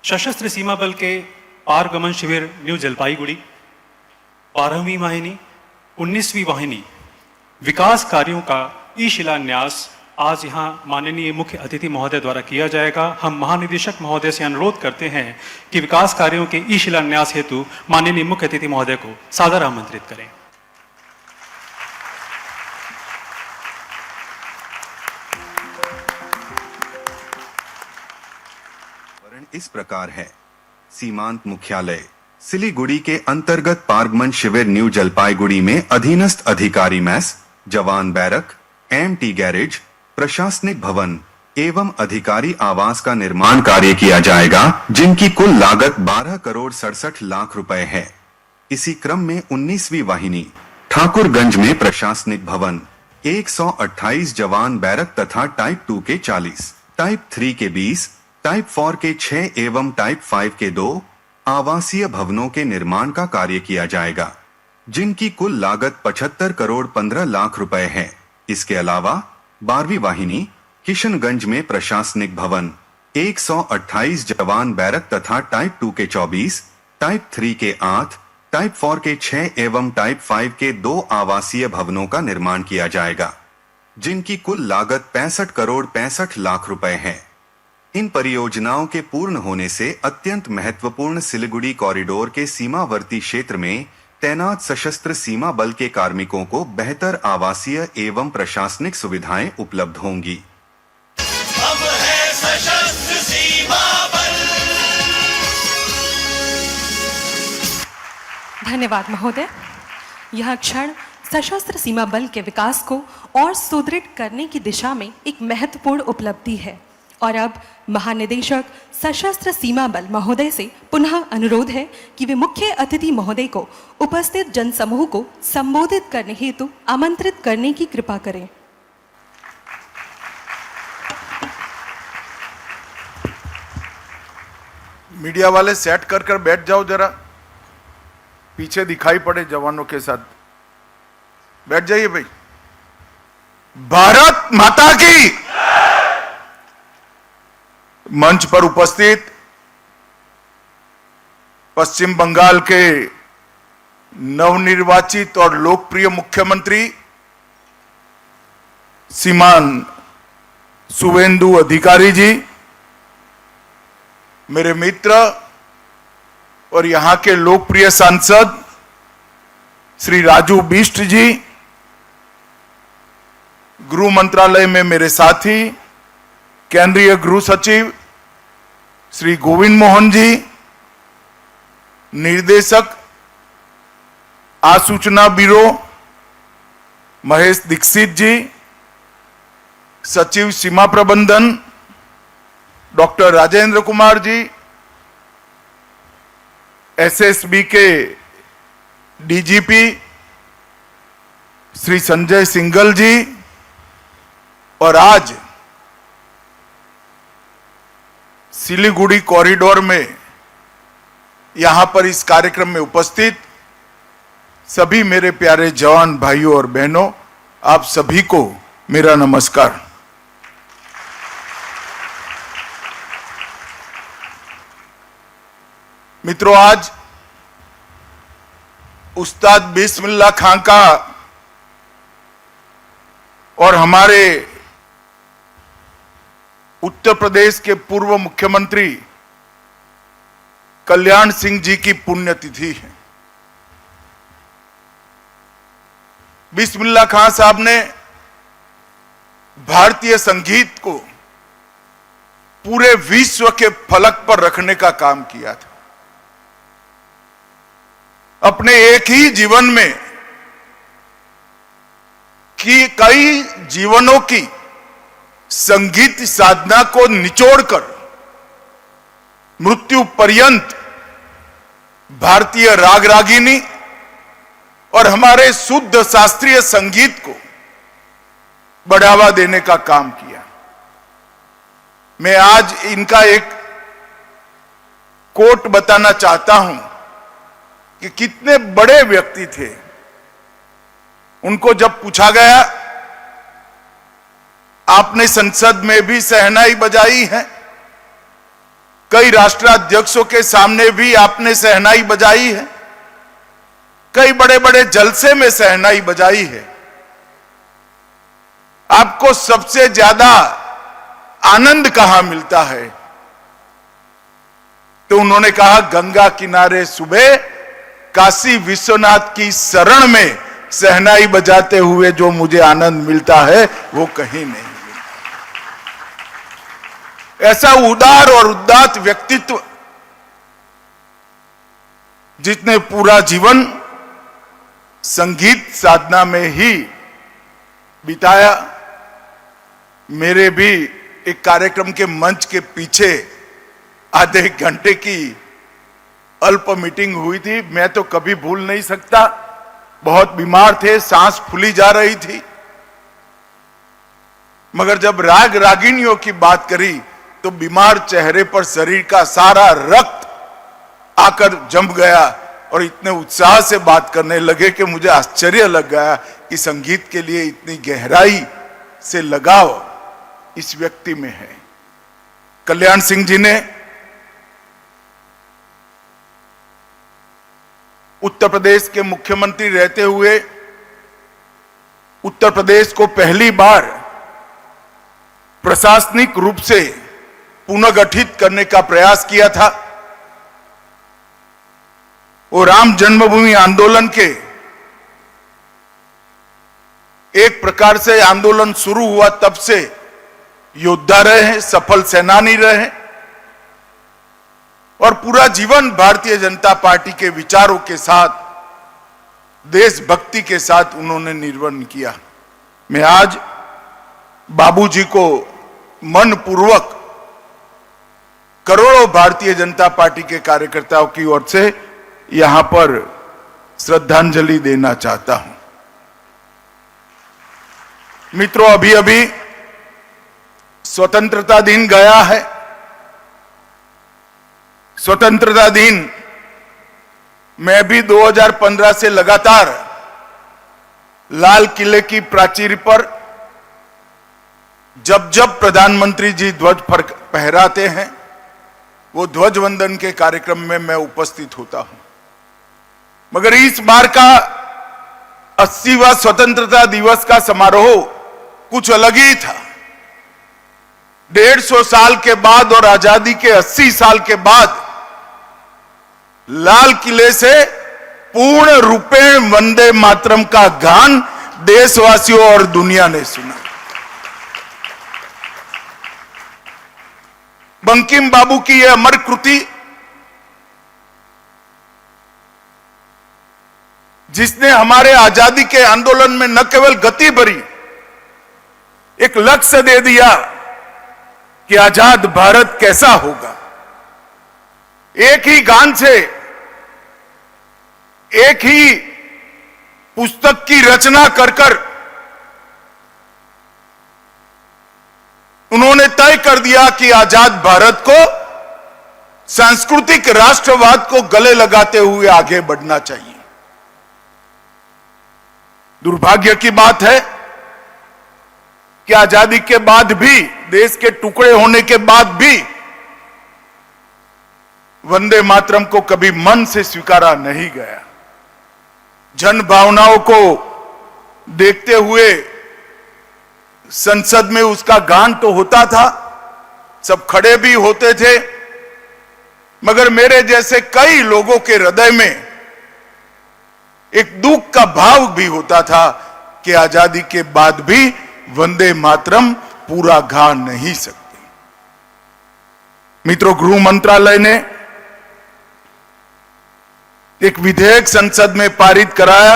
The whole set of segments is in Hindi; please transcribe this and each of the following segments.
सशस्त्र सीमा बल के पारगमन शिविर न्यू जलपाईगुड़ी, 12वीं वाहिनी, 19वीं वाहिनी विकास कार्यों का ई शिलान्यास आज यहाँ माननीय मुख्य अतिथि महोदय द्वारा किया जाएगा। हम महानिदेशक महोदय से अनुरोध करते हैं कि विकास कार्यों के ई शिलान्यास हेतु माननीय मुख्य अतिथि महोदय को सादर आमंत्रित करें। इस प्रकार है। सीमांत मुख्यालय सिलीगुड़ी के अंतर्गत पारगमन शिविर न्यू जलपाईगुड़ी में अधीनस्थ अधिकारी मैस, जवान बैरक, एमटी गैरेज, प्रशासनिक भवन एवं अधिकारी आवास का निर्माण कार्य किया जाएगा, जिनकी कुल लागत 12 करोड़ 67 लाख रुपए है। इसी क्रम में 19वीं वाहिनी ठाकुरगंज में प्रशासनिक भवन, 128 जवान बैरक तथा टाइप 2 के 40, टाइप 3 के 20, टाइप 4 के 6 एवं टाइप 5 के 2 आवासीय भवनों के निर्माण का कार्य किया जाएगा, जिनकी कुल लागत 75 करोड़ 15 लाख रुपए है। इसके अलावा 12वीं वाहिनी किशनगंज में प्रशासनिक भवन, 128 जवान बैरक तथा टाइप 2 के 24, टाइप 3 के 8, टाइप 4 के 6 एवं टाइप 5 के 2 आवासीय भवनों का निर्माण किया जाएगा, जिनकी कुल लागत 65 करोड़ 65 लाख रुपए है। इन परियोजनाओं के पूर्ण होने से अत्यंत महत्वपूर्ण सिलीगुड़ी कॉरिडोर के सीमावर्ती क्षेत्र में तैनात सशस्त्र सीमा बल के कार्मिकों को बेहतर आवासीय एवं प्रशासनिक सुविधाएं उपलब्ध होंगी। अब है सशस्त्र सीमा बल। धन्यवाद महोदय। यह क्षण सशस्त्र सीमा बल के विकास को और सुदृढ़ करने की दिशा में एक महत्वपूर्ण उपलब्धि है और अब महानिदेशक सशस्त्र सीमा बल महोदय से पुनः अनुरोध है कि वे मुख्य अतिथि महोदय को उपस्थित जनसमूह को संबोधित करने हेतु आमंत्रित करने की कृपा करें। मीडिया वाले सेट कर बैठ जाओ, जरा पीछे दिखाई पड़े जवानों के साथ। बैठ जाइए भाई। भारत माता की। मंच पर उपस्थित पश्चिम बंगाल के नवनिर्वाचित और लोकप्रिय मुख्यमंत्री श्रीमान शुवेंदु अधिकारी जी, मेरे मित्र और यहां के लोकप्रिय सांसद श्री राजू बिष्ट जी, गृह मंत्रालय में मेरे साथी केंद्रीय गृह सचिव श्री गोविंद मोहन जी, निर्देशक आसूचना ब्यूरो महेश दीक्षित जी, सचिव सीमा प्रबंधन डॉक्टर राजेंद्र कुमार जी, एसएसबी के डीजीपी श्री संजय सिंघल जी, और आज सिलीगुड़ी कॉरिडोर में यहां पर इस कार्यक्रम में उपस्थित सभी मेरे प्यारे जवान भाइयों और बहनों, आप सभी को मेरा नमस्कार। मित्रों, आज उस्ताद बिस्मिल्लाह खां का और हमारे उत्तर प्रदेश के पूर्व मुख्यमंत्री कल्याण सिंह जी की पुण्यतिथि है। बिस्मिल्लाह खां साहब ने भारतीय संगीत को पूरे विश्व के फलक पर रखने का काम किया था। अपने एक ही जीवन में कई जीवनों की संगीत साधना को निचोड़कर मृत्यु पर्यंत भारतीय राग रागिनी और हमारे शुद्ध शास्त्रीय संगीत को बढ़ावा देने का काम किया। मैं आज इनका एक कोट बताना चाहता हूं कि कितने बड़े व्यक्ति थे। उनको जब पूछा गया, आपने संसद में भी शहनाई बजाई है, कई राष्ट्राध्यक्षों के सामने भी आपने शहनाई बजाई है, कई बड़े बड़े जलसे में शहनाई बजाई है। आपको सबसे ज्यादा आनंद कहां मिलता है? तो उन्होंने कहा, गंगा किनारे सुबह काशी विश्वनाथ की शरण में शहनाई बजाते हुए जो मुझे आनंद मिलता है वो कहीं नहीं मिलता। ऐसा उदार और उदात्त व्यक्तित्व जिसने पूरा जीवन संगीत साधना में ही बिताया। मेरे भी एक कार्यक्रम के मंच के पीछे आधे घंटे की अल्प मीटिंग हुई थी। मैं तो कभी भूल नहीं सकता, बहुत बीमार थे, सांस फूली जा रही थी, मगर जब राग रागिनियों की बात करी तो बीमार चेहरे पर शरीर का सारा रक्त आकर जम गया और इतने उत्साह से बात करने लगे कि मुझे आश्चर्य लग गया कि संगीत के लिए इतनी गहराई से लगाव इस व्यक्ति में है। कल्याण सिंह जी ने उत्तर प्रदेश के मुख्यमंत्री रहते हुए उत्तर प्रदेश को पहली बार प्रशासनिक रूप से पुनर्गठित करने का प्रयास किया था। वो राम जन्मभूमि आंदोलन के एक प्रकार से आंदोलन शुरू हुआ तब से योद्धा रहे हैं, सफल सेनानी रहे हैं और पूरा जीवन भारतीय जनता पार्टी के विचारों के साथ, देशभक्ति के साथ उन्होंने निर्वहन किया। मैं आज बाबूजी को मनपूर्वक करोड़ों भारतीय जनता पार्टी के कार्यकर्ताओं की ओर से यहां पर श्रद्धांजलि देना चाहता हूं। मित्रों, अभी अभी स्वतंत्रता दिन गया है। स्वतंत्रता दिन मैं भी 2015 से लगातार लाल किले की प्राचीर पर जब जब प्रधानमंत्री जी ध्वज फहराते हैं वो ध्वज वंदन के कार्यक्रम में मैं उपस्थित होता हूं। मगर इस बार का 80वां स्वतंत्रता दिवस का समारोह कुछ अलग ही था। 150 साल के बाद और आजादी के 80 साल के बाद लाल किले से पूर्ण रूपेण वंदे मातरम का गान देशवासियों और दुनिया ने सुना। बंकिम बाबू की यह अमर कृति, जिसने हमारे आजादी के आंदोलन में न केवल गति भरी, एक लक्ष्य दे दिया कि आजाद भारत कैसा होगा। एक ही गान से, एक ही पुस्तक की रचना कर कर उन्होंने तय कर दिया कि आजाद भारत को सांस्कृतिक राष्ट्रवाद को गले लगाते हुए आगे बढ़ना चाहिए। दुर्भाग्य की बात है कि आजादी के बाद भी, देश के टुकड़े होने के बाद भी वंदे मातरम को कभी मन से स्वीकारा नहीं गया। जन भावनाओं को देखते हुए संसद में उसका गान तो होता था, सब खड़े भी होते थे, मगर मेरे जैसे कई लोगों के हृदय में एक दुख का भाव भी होता था कि आजादी के बाद भी वंदे मातरम पूरा गा नहीं सकते। मित्रों, गृह मंत्रालय ने एक विधेयक संसद में पारित कराया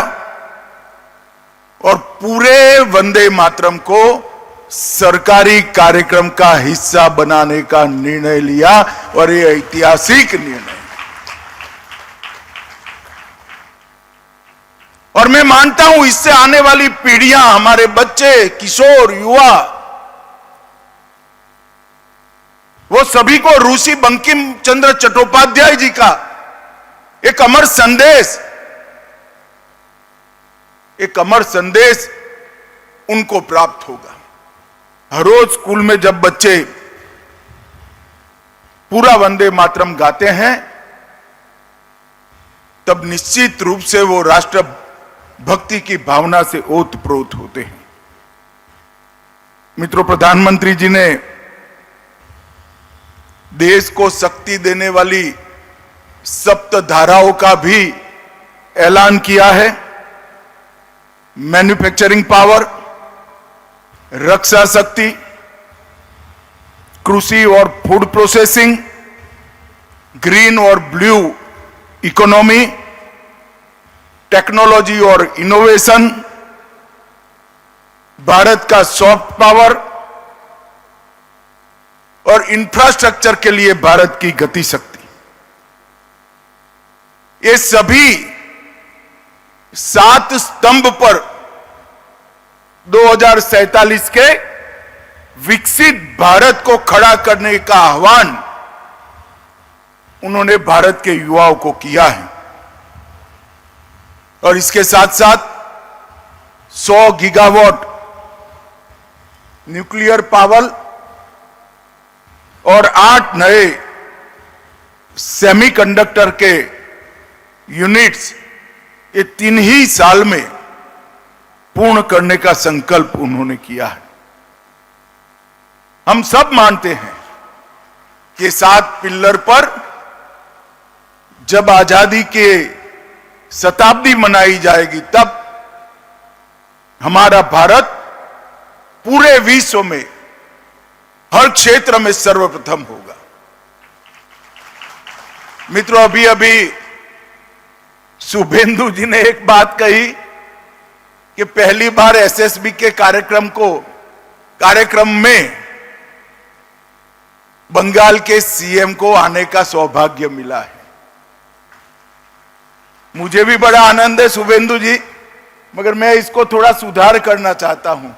और पूरे वंदे मातरम को सरकारी कार्यक्रम का हिस्सा बनाने का निर्णय लिया और यह ऐतिहासिक निर्णय। और मैं मानता हूं इससे आने वाली पीढ़ियां, हमारे बच्चे, किशोर, युवा, वो सभी को ऋषि बंकिम चंद्र चट्टोपाध्याय जी का एक अमर संदेश उनको प्राप्त होगा। हर रोज स्कूल में जब बच्चे पूरा वंदे मातरम गाते हैं, तब निश्चित रूप से वो राष्ट्र भक्ति की भावना से ओतप्रोत होते हैं। मित्रों, प्रधानमंत्री जी ने देश को शक्ति देने वाली सप्त धाराओं का भी ऐलान किया है। मैन्युफैक्चरिंग पावर, रक्षा शक्ति, कृषि और फूड प्रोसेसिंग, ग्रीन और ब्लू इकोनॉमी, टेक्नोलॉजी और इनोवेशन, भारत का सॉफ्ट पावर और इंफ्रास्ट्रक्चर के लिए भारत की गति शक्ति, ये सभी 7 स्तंभ पर 2047 के विकसित भारत को खड़ा करने का आह्वान उन्होंने भारत के युवाओं को किया है। और इसके साथ साथ 100 गीगावाट न्यूक्लियर पावर और 8 नए सेमीकंडक्टर के यूनिट्स, ये 3 ही साल में पूर्ण करने का संकल्प उन्होंने किया है। हम सब मानते हैं कि 7 पिल्लर पर जब आजादी के शताब्दी मनाई जाएगी, तब हमारा भारत पूरे विश्व में हर क्षेत्र में सर्वप्रथम होगा। मित्रों, अभी अभी शुभेंदु जी ने एक बात कही कि पहली बार एसएसबी के कार्यक्रम में बंगाल के सीएम को आने का सौभाग्य मिला है। मुझे भी बड़ा आनंद है शुभेंदु जी, मगर मैं इसको थोड़ा सुधार करना चाहता हूं।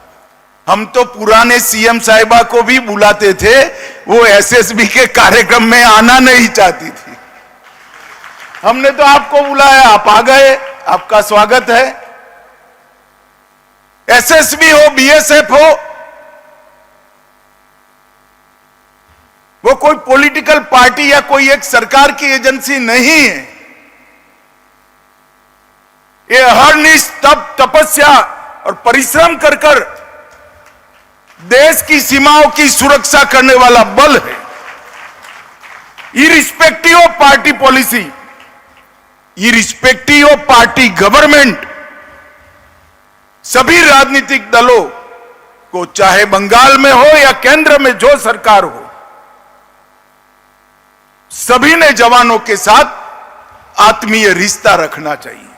हम तो पुराने सीएम साहिबा को भी बुलाते थे, वो एसएसबी के कार्यक्रम में आना नहीं चाहती थी। हमने तो आपको बुलाया, आप आ गए, आपका स्वागत है। एसएसबी हो, बीएसएफ हो, वो कोई पॉलिटिकल पार्टी या कोई एक सरकार की एजेंसी नहीं है। ये अहर्निश तपस्या और परिश्रम कर कर देश की सीमाओं की सुरक्षा करने वाला बल है। Irrespective of party policy, irrespective of party government, सभी राजनीतिक दलों को, चाहे बंगाल में हो या केंद्र में जो सरकार हो, सभी ने जवानों के साथ आत्मीय रिश्ता रखना चाहिए।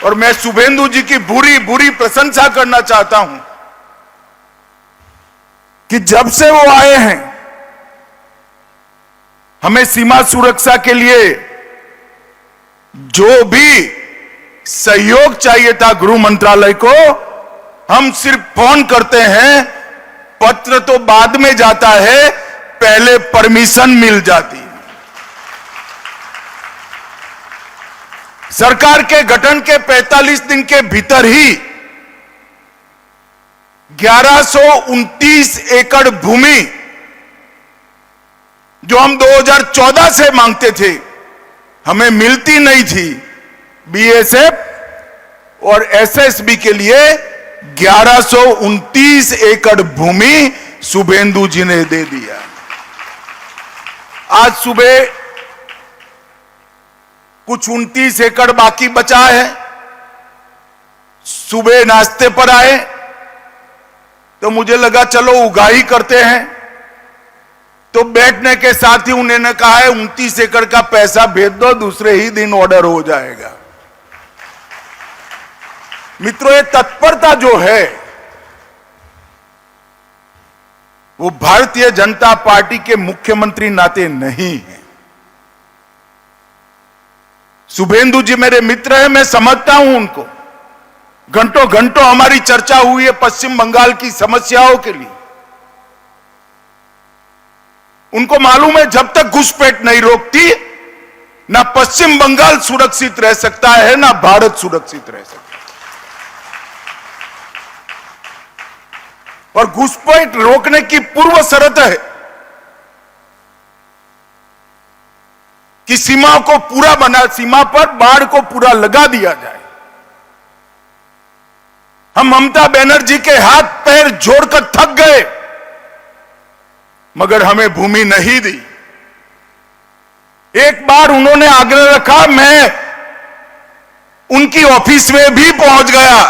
और मैं शुभेंदु जी की बुरी प्रशंसा करना चाहता हूं कि जब से वो आए हैं, हमें सीमा सुरक्षा के लिए जो भी सहयोग चाहिए था गृह मंत्रालय को, हम सिर्फ फोन करते हैं, पत्र तो बाद में जाता है, पहले परमिशन मिल जाती है। सरकार के गठन के 45 दिन के भीतर ही 1129 एकड़ भूमि, जो हम 2014 से मांगते थे, हमें मिलती नहीं थी, बीएसएफ और एसएसबी के लिए 1129 एकड़ भूमि शुभेंदु जी ने दे दिया। आज सुबह कुछ 29 एकड़ बाकी बचा है। सुबह नाश्ते पर आए तो मुझे लगा चलो उगाही करते हैं, तो बैठने के साथ ही उन्होंने कहा है 29 एकड़ का पैसा भेज दो, दूसरे ही दिन ऑर्डर हो जाएगा। मित्रों, ये तत्परता जो है वो भारतीय जनता पार्टी के मुख्यमंत्री नाते नहीं है। शुभेंदु जी मेरे मित्र हैं, मैं समझता हूं उनको। घंटों घंटों हमारी चर्चा हुई है पश्चिम बंगाल की समस्याओं के लिए। उनको मालूम है जब तक घुसपैठ नहीं रोकती, ना पश्चिम बंगाल सुरक्षित रह सकता है, ना भारत सुरक्षित रह सकता है। और घुसपैठ रोकने की पूर्व शर्त है कि सीमा पर बाढ़ को पूरा लगा दिया जाए। हम ममता बनर्जी के हाथ पैर जोड़कर थक गए, मगर हमें भूमि नहीं दी। एक बार उन्होंने आग्रह रखा, मैं उनकी ऑफिस में भी पहुंच गया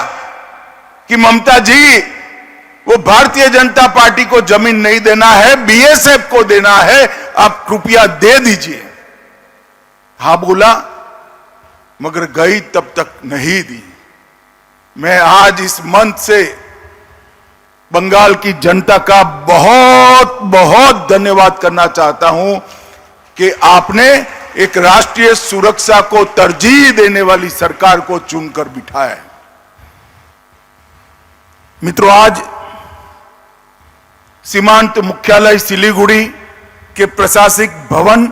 कि ममता जी, वो भारतीय जनता पार्टी को जमीन नहीं देना है, बीएसएफ को देना है, आप कृपया दे दीजिए। हां बोला, मगर गई तब तक नहीं दी। मैं आज इस मंच से बंगाल की जनता का बहुत बहुत धन्यवाद करना चाहता हूं कि आपने एक राष्ट्रीय सुरक्षा को तरजीह देने वाली सरकार को चुनकर बिठाया है। मित्रों, आज सीमांत मुख्यालय सिलीगुड़ी के प्रशासनिक भवन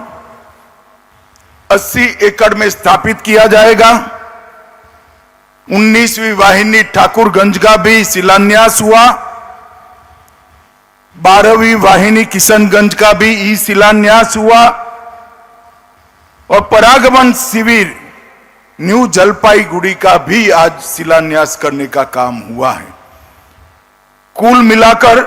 80 एकड़ में स्थापित किया जाएगा। 19वीं वाहिनी ठाकुरगंज का भी शिलान्यास हुआ। 12वीं वाहिनी किशनगंज का भी ई शिलान्यास हुआ और परागमन शिविर न्यू जलपाईगुड़ी का भी आज शिलान्यास करने का काम हुआ है। कुल मिलाकर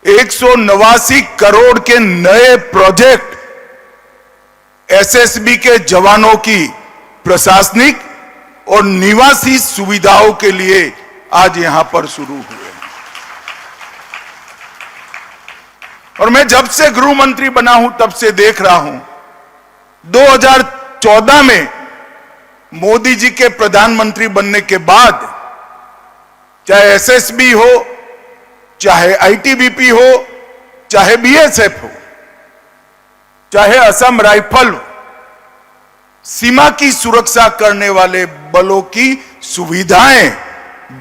189 करोड़ के नए प्रोजेक्ट एसएसबी के जवानों की प्रशासनिक और निवासी सुविधाओं के लिए आज यहां पर शुरू हुए। और मैं जब से गृह मंत्री बना हूं तब से देख रहा हूं, 2014 में मोदी जी के प्रधानमंत्री बनने के बाद चाहे एसएसबी हो, चाहे आईटीबीपी हो, चाहे बीएसएफ हो, चाहे असम राइफल हो, सीमा की सुरक्षा करने वाले बलों की सुविधाएं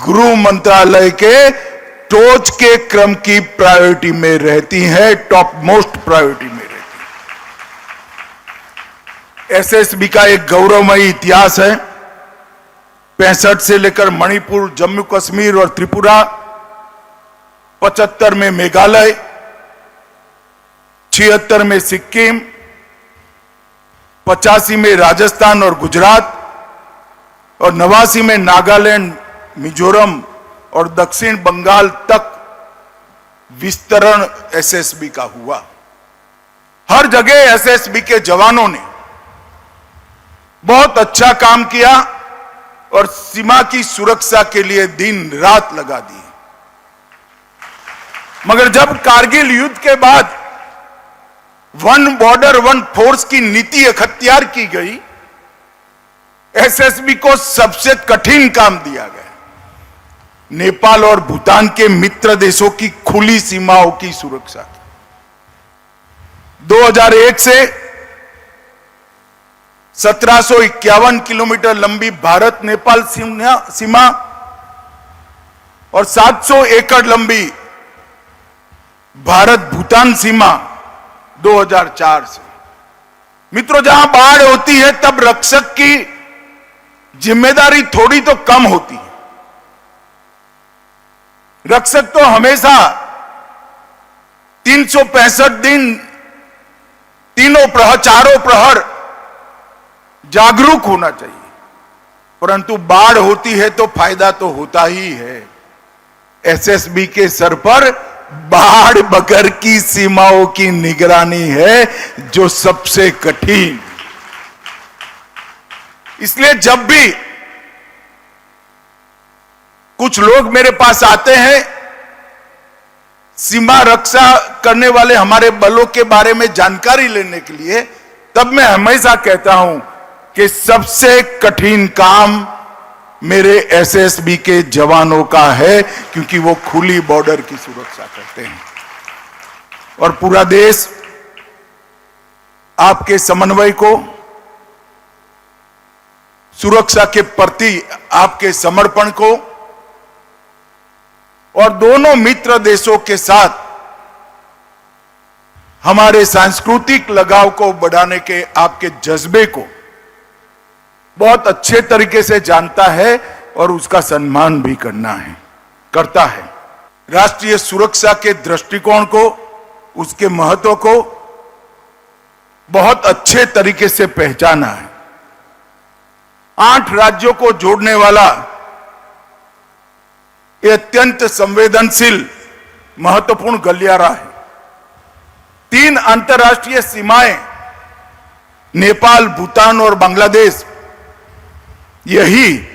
गृह मंत्रालय के टॉच के क्रम की प्रायोरिटी में रहती है, टॉप मोस्ट प्रायोरिटी में रहती है। एसएसबी का एक गौरवमयी इतिहास है। 65 से लेकर मणिपुर, जम्मू कश्मीर और त्रिपुरा, 75 में मेघालय, 76 में सिक्किम, 85 में राजस्थान और गुजरात और 89 में नागालैंड, मिजोरम और दक्षिण बंगाल तक विस्तरण एसएसबी का हुआ। हर जगह एसएसबी के जवानों ने बहुत अच्छा काम किया और सीमा की सुरक्षा के लिए दिन रात लगा दी। मगर जब कारगिल युद्ध के बाद वन बॉर्डर वन फोर्स की नीति अख्तियार की गई, एसएसबी को सबसे कठिन काम दिया गया, नेपाल और भूटान के मित्र देशों की खुली सीमाओं की सुरक्षा की। 2001 से 1751 किलोमीटर लंबी भारत नेपाल सीमा और 700 एकड़ लंबी भारत भूटान सीमा 2004 से। मित्रों, जहां बाढ़ होती है तब रक्षक की जिम्मेदारी थोड़ी तो कम होती है। रक्षक तो हमेशा 365 दिन चारों प्रहर जागरूक होना चाहिए, परंतु बाढ़ होती है तो फायदा तो होता ही है। एसएसबी के सर पर बाढ़ बगर की सीमाओं की निगरानी है, जो सबसे कठिन। इसलिए जब भी कुछ लोग मेरे पास आते हैं सीमा रक्षा करने वाले हमारे बलों के बारे में जानकारी लेने के लिए, तब मैं हमेशा कहता हूं कि सबसे कठिन काम मेरे एसएसबी के जवानों का है, क्योंकि वो खुली बॉर्डर की सुरक्षा करते हैं और पूरा देश आपके समन्वय को, सुरक्षा के प्रति आपके समर्पण को और दोनों मित्र देशों के साथ हमारे सांस्कृतिक लगाव को बढ़ाने के आपके जज्बे को बहुत अच्छे तरीके से जानता है और उसका सम्मान भी करता है। राष्ट्रीय सुरक्षा के दृष्टिकोण को, उसके महत्व को बहुत अच्छे तरीके से पहचाना है। 8 राज्यों को जोड़ने वाला ये अत्यंत संवेदनशील महत्वपूर्ण गलियारा है। 3 अंतर्राष्ट्रीय सीमाएं नेपाल, भूटान और बांग्लादेश, यही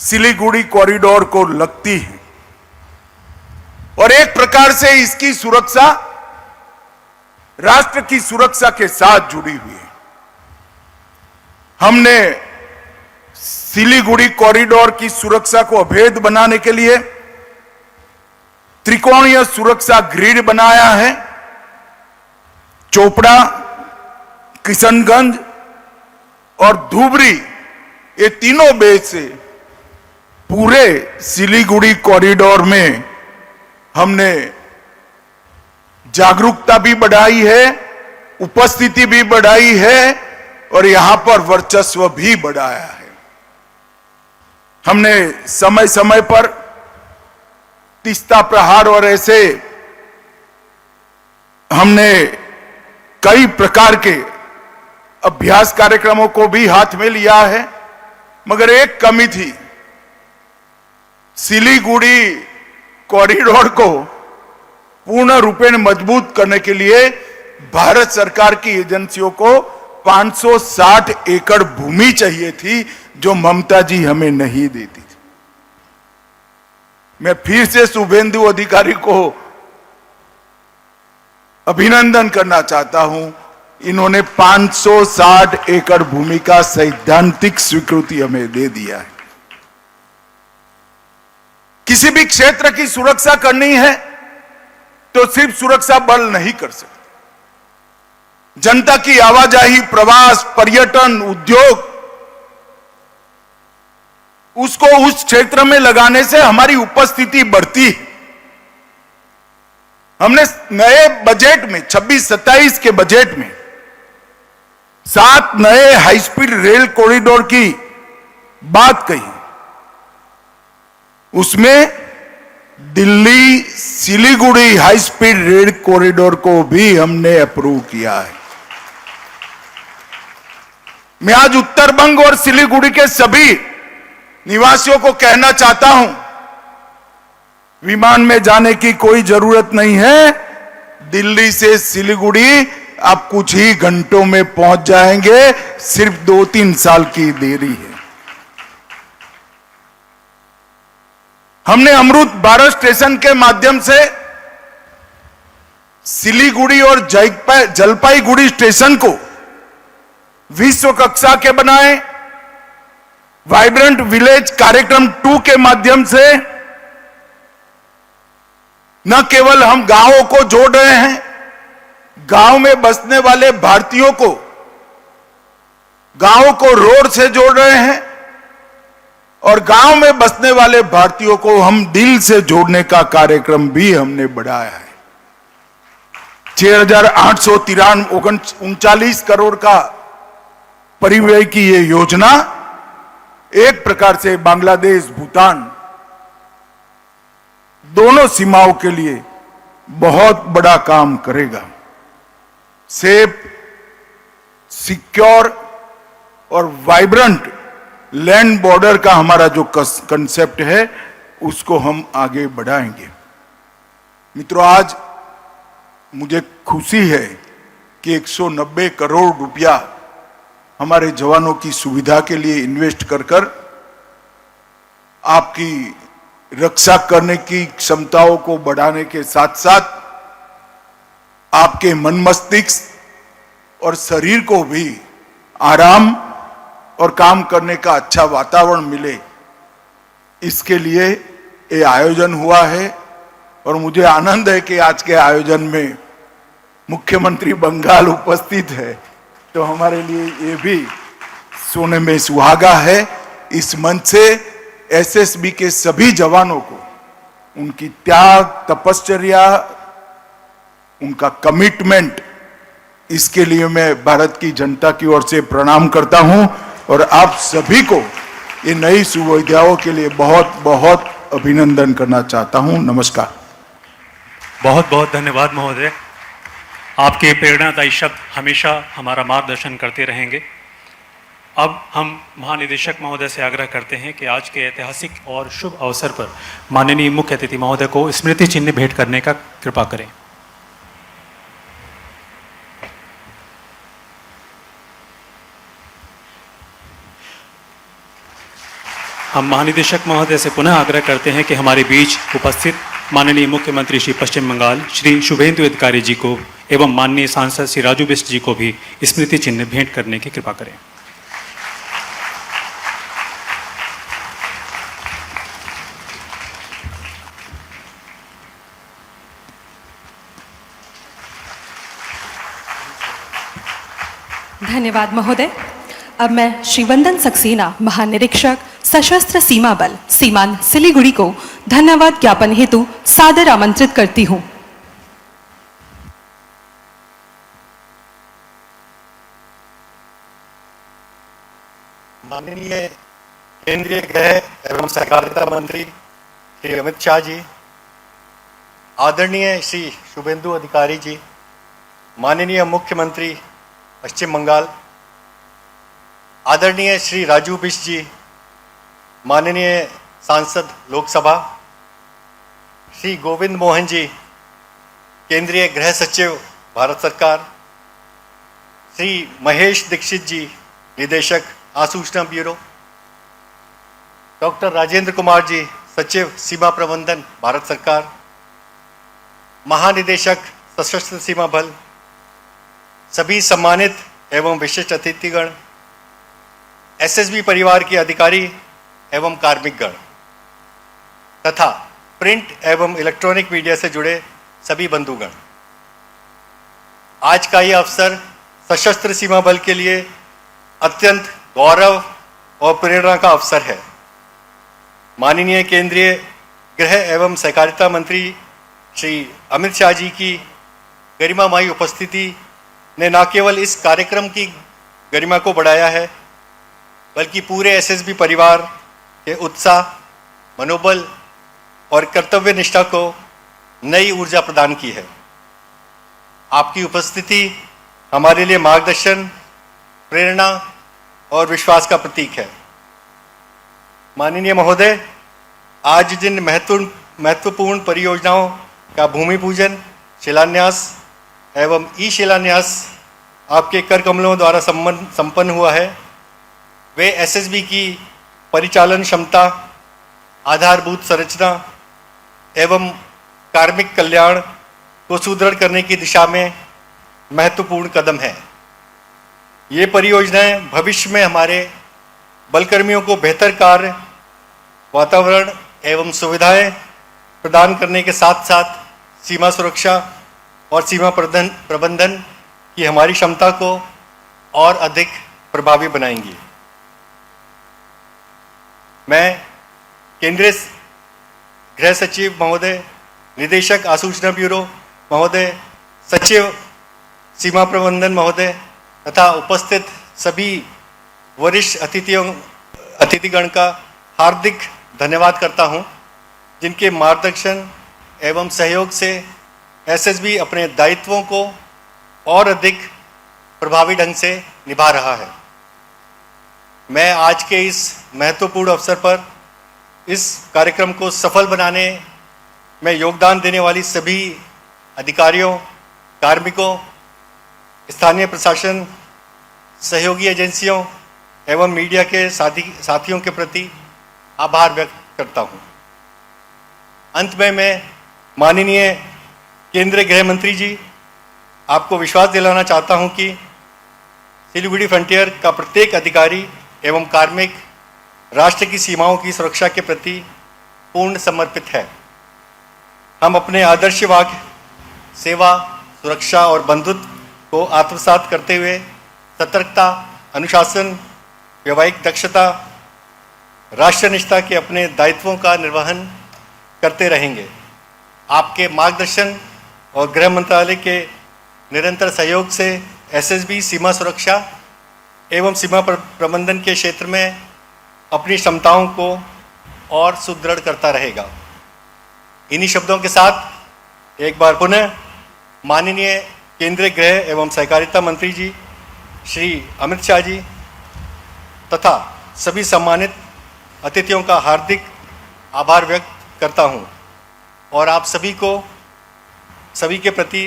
सिलीगुड़ी कॉरिडोर को लगती है और एक प्रकार से इसकी सुरक्षा राष्ट्र की सुरक्षा के साथ जुड़ी हुई है। हमने सिलीगुड़ी कॉरिडोर की सुरक्षा को अभेद बनाने के लिए त्रिकोणीय सुरक्षा ग्रिड बनाया है। चोपड़ा, किशनगंज और धुबरी, ये तीनों बेस से पूरे सिलीगुड़ी कॉरिडोर में हमने जागरूकता भी बढ़ाई है, उपस्थिति भी बढ़ाई है और यहां पर वर्चस्व भी बढ़ाया है। हमने समय समय पर तीस्ता प्रहार और ऐसे हमने कई प्रकार के अभ्यास कार्यक्रमों को भी हाथ में लिया है, मगर एक कमी थी। सिलीगुड़ी कॉरिडोर को पूर्ण रूपेण मजबूत करने के लिए भारत सरकार की एजेंसियों को 560 एकड़ भूमि चाहिए थी, जो ममता जी हमें नहीं देती थी। मैं फिर से शुभेंदु अधिकारी को अभिनंदन करना चाहता हूं। इन्होंने 560 एकड़ भूमि का सैद्धांतिक स्वीकृति हमें दे दिया है। किसी भी क्षेत्र की सुरक्षा करनी है तो सिर्फ सुरक्षा बल नहीं कर सकते। जनता की आवाजाही, प्रवास, पर्यटन, उद्योग, उसको उस क्षेत्र में लगाने से हमारी उपस्थिति बढ़ती है। हमने नए बजट में 26-27 के बजट में 7 नए हाई स्पीड रेल कॉरिडोर की बात कही। उसमें Delhi Siliguri high speed rail corridor को भी हमने अप्रूव किया है। मैं आज उत्तर बंग और सिलीगुड़ी के सभी निवासियों को कहना चाहता हूं, विमान में जाने की कोई जरूरत नहीं है। दिल्ली से सिलीगुड़ी आप कुछ ही घंटों में पहुंच जाएंगे। सिर्फ 2-3 साल की देरी है। हमने अमृत भारत स्टेशन के माध्यम से सिलीगुड़ी और जलपाईगुड़ी स्टेशन को विश्व कक्षा के बनाए। वाइब्रेंट विलेज कार्यक्रम 2 के माध्यम से न केवल हम गांवों को जोड़ रहे हैं, गांव में बसने वाले भारतीयों को गांव को रोड से जोड़ रहे हैं और गांव में बसने वाले भारतीयों को हम दिल से जोड़ने का कार्यक्रम भी हमने बढ़ाया है। 6,839 करोड़ का परिव्यय की ये योजना एक प्रकार से बांग्लादेश, भूटान दोनों सीमाओं के लिए बहुत बड़ा काम करेगा। सेफ, सिक्योर और वाइब्रेंट लैंड बॉर्डर का हमारा जो कंसेप्ट है, उसको हम आगे बढ़ाएंगे। मित्रों, आज मुझे खुशी है कि 190 करोड़ रुपया हमारे जवानों की सुविधा के लिए इन्वेस्ट कर आपकी रक्षा करने की क्षमताओं को बढ़ाने के साथ साथ आपके मन, मस्तिष्क और शरीर को भी आराम और काम करने का अच्छा वातावरण मिले, इसके लिए ये आयोजन हुआ है। और मुझे आनंद है कि आज के आयोजन में मुख्यमंत्री बंगाल उपस्थित है, तो हमारे लिए ये भी सोने में सुहागा है। इस मंच से एसएसबी के सभी जवानों को उनकी त्याग, तपश्चर्या, उनका कमिटमेंट, इसके लिए मैं भारत की जनता की ओर से प्रणाम करता हूं और आप सभी को ये नई सुविधाओं के लिए बहुत बहुत अभिनंदन करना चाहता हूं। नमस्कार। बहुत बहुत धन्यवाद महोदय। आपके प्रेरणादायी शब्द हमेशा हमारा मार्गदर्शन करते रहेंगे। अब हम महानिदेशक महोदय से आग्रह करते हैं कि आज के ऐतिहासिक और शुभ अवसर पर माननीय मुख्य अतिथि महोदय को स्मृति चिन्ह भेंट करने का कृपा करें। हम महानिदेशक महोदय से पुनः आग्रह करते हैं कि हमारे बीच उपस्थित माननीय मुख्यमंत्री श्री पश्चिम बंगाल श्री शुभेंदु अधिकारी जी को एवं माननीय सांसद श्री राजू बिष्ट जी को भी स्मृति चिन्ह भेंट करने की कृपा करें। धन्यवाद महोदय। अब मैं श्री वंदन सक्सेना, महानिरीक्षक सशस्त्र सीमा बल सीमांत सिलीगुड़ी को धन्यवाद ज्ञापन हेतु सादर आमंत्रित करती हूँ। माननीय केंद्रीय गृह एवं सहकारिता मंत्री श्री अमित शाह जी, आदरणीय श्री शुभेंदु अधिकारी जी, माननीय मुख्यमंत्री पश्चिम बंगाल, आदरणीय श्री राजू बिष्ट जी, माननीय सांसद लोकसभा, श्री गोविंद मोहन जी, केंद्रीय गृह सचिव भारत सरकार, श्री महेश दीक्षित जी, निदेशक आसूचना ब्यूरो, डॉक्टर राजेंद्र कुमार जी, सचिव सीमा प्रबंधन भारत सरकार, महानिदेशक सशस्त्र सीमा बल, सभी सम्मानित एवं विशिष्ट अतिथिगण, एसएसबी परिवार के अधिकारी एवं कार्मिकगण तथा प्रिंट एवं इलेक्ट्रॉनिक मीडिया से जुड़े सभी बंधुगण, आज का ये अवसर सशस्त्र सीमा बल के लिए अत्यंत गौरव और प्रेरणा का अवसर है। माननीय केंद्रीय गृह एवं सहकारिता मंत्री श्री अमित शाह जी की गरिमामयी उपस्थिति ने न केवल इस कार्यक्रम की गरिमा को बढ़ाया है, बल्कि पूरे एसएसबी परिवार के उत्साह, मनोबल और कर्तव्य निष्ठा को नई ऊर्जा प्रदान की है। आपकी उपस्थिति हमारे लिए मार्गदर्शन, प्रेरणा और विश्वास का प्रतीक है। माननीय महोदय, आज जिन महत्वपूर्ण परियोजनाओं का भूमि पूजन, शिलान्यास एवं ई शिलान्यास आपके कर कमलों द्वारा संपन्न हुआ है, वे एसएसबी की परिचालन क्षमता, आधारभूत संरचना एवं कार्मिक कल्याण को सुदृढ़ करने की दिशा में महत्वपूर्ण कदम है। ये परियोजनाएं भविष्य में हमारे बलकर्मियों को बेहतर कार्य वातावरण एवं सुविधाएं प्रदान करने के साथ साथ सीमा सुरक्षा और सीमा प्रबंधन की हमारी क्षमता को और अधिक प्रभावी बनाएंगी। मैं केंद्रीय गृह सचिव महोदय, निदेशक आसूचना ब्यूरो महोदय, सचिव सीमा प्रबंधन महोदय तथा उपस्थित सभी वरिष्ठ अतिथिगण का हार्दिक धन्यवाद करता हूं, जिनके मार्गदर्शन एवं सहयोग से एसएसबी अपने दायित्वों को और अधिक प्रभावी ढंग से निभा रहा है। मैं आज के इस महत्वपूर्ण अवसर पर इस कार्यक्रम को सफल बनाने में योगदान देने वाली सभी अधिकारियों, कार्मिकों, स्थानीय प्रशासन, सहयोगी एजेंसियों एवं मीडिया के साथियों के प्रति आभार व्यक्त करता हूं। अंत में मैं माननीय केंद्रीय गृह मंत्री जी, आपको विश्वास दिलाना चाहता हूं कि सिलीगुड़ी फ्रंटियर का प्रत्येक अधिकारी एवं कार्मिक राष्ट्र की सीमाओं की सुरक्षा के प्रति पूर्ण समर्पित है। हम अपने आदर्श वाक्य सेवा, सुरक्षा और बंधुत्व को आत्मसात करते हुए सतर्कता, अनुशासन, वैवाहिक दक्षता, राष्ट्रनिष्ठा के अपने दायित्वों का निर्वहन करते रहेंगे। आपके मार्गदर्शन और गृह मंत्रालय के निरंतर सहयोग से एसएसबी सीमा सुरक्षा एवं सीमा प्रबंधन के क्षेत्र में अपनी क्षमताओं को और सुदृढ़ करता रहेगा। इन्हीं शब्दों के साथ एक बार पुनः माननीय केंद्रीय गृह एवं सहकारिता मंत्री जी श्री अमित शाह जी तथा सभी सम्मानित अतिथियों का हार्दिक आभार व्यक्त करता हूं और आप सभी के प्रति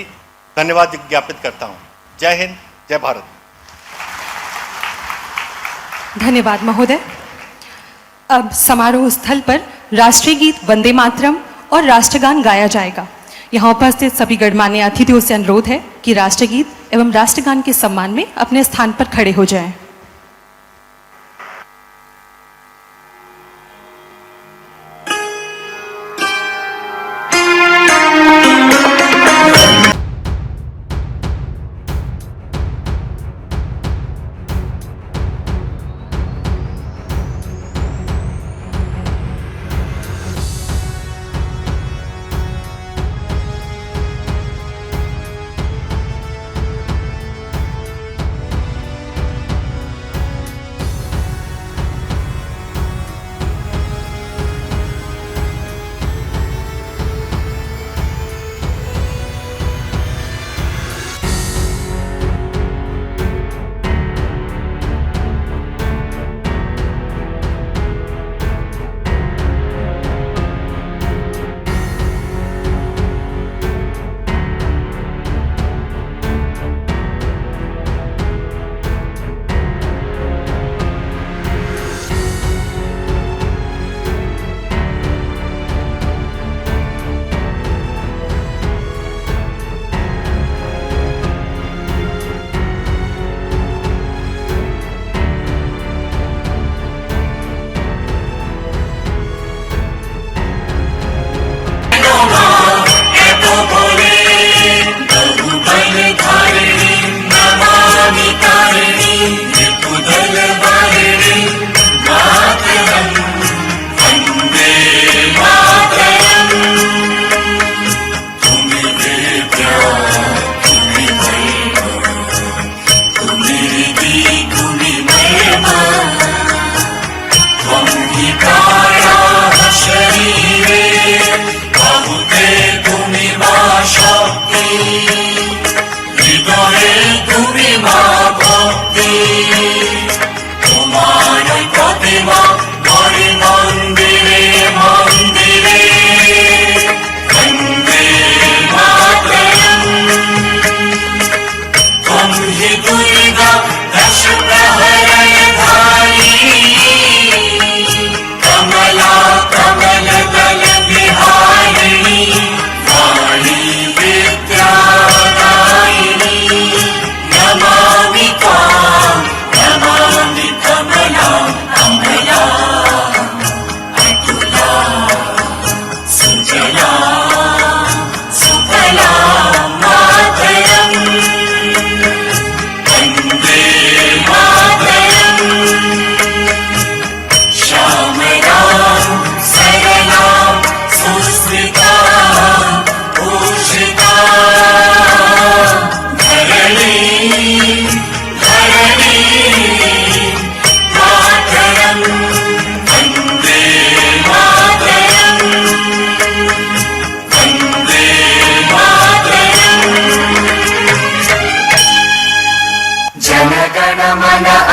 धन्यवाद ज्ञापित करता हूं। जय हिंद, जय भारत। धन्यवाद महोदय। अब समारोह स्थल पर राष्ट्रीय गीत वंदे मातरम और राष्ट्रगान गाया जाएगा। यहाँ उपस्थित सभी गणमान्य अतिथियों से अनुरोध है कि राष्ट्रगीत एवं राष्ट्रगान के सम्मान में अपने स्थान पर खड़े हो जाएं।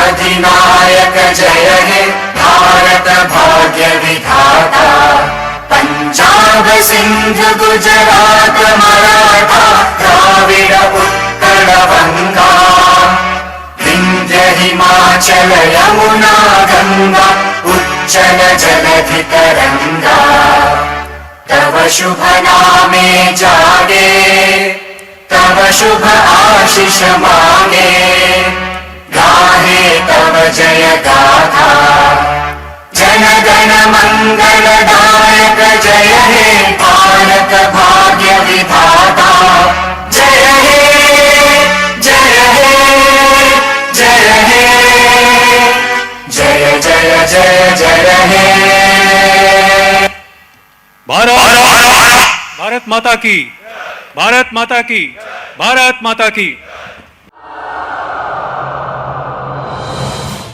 अधिनायक जय हे भारत भाग्य विधाता, पंजाब सिंध गुजरात मराठा द्राविड उत्कल बंगा, विंध्य हिमाचल यमुना गंगा उच्चल जलधि तरंगा, तव शुभ नामे जागे तव शुभ आशीष मांगे, गाहे तव जय गाथा, जन गण मंगल दायक जय हे भारत भाग्य विधाता, जय हे जय हे जय हे जय जय जय जय हे। भारत माता की, भारत माता की, भारत माता की।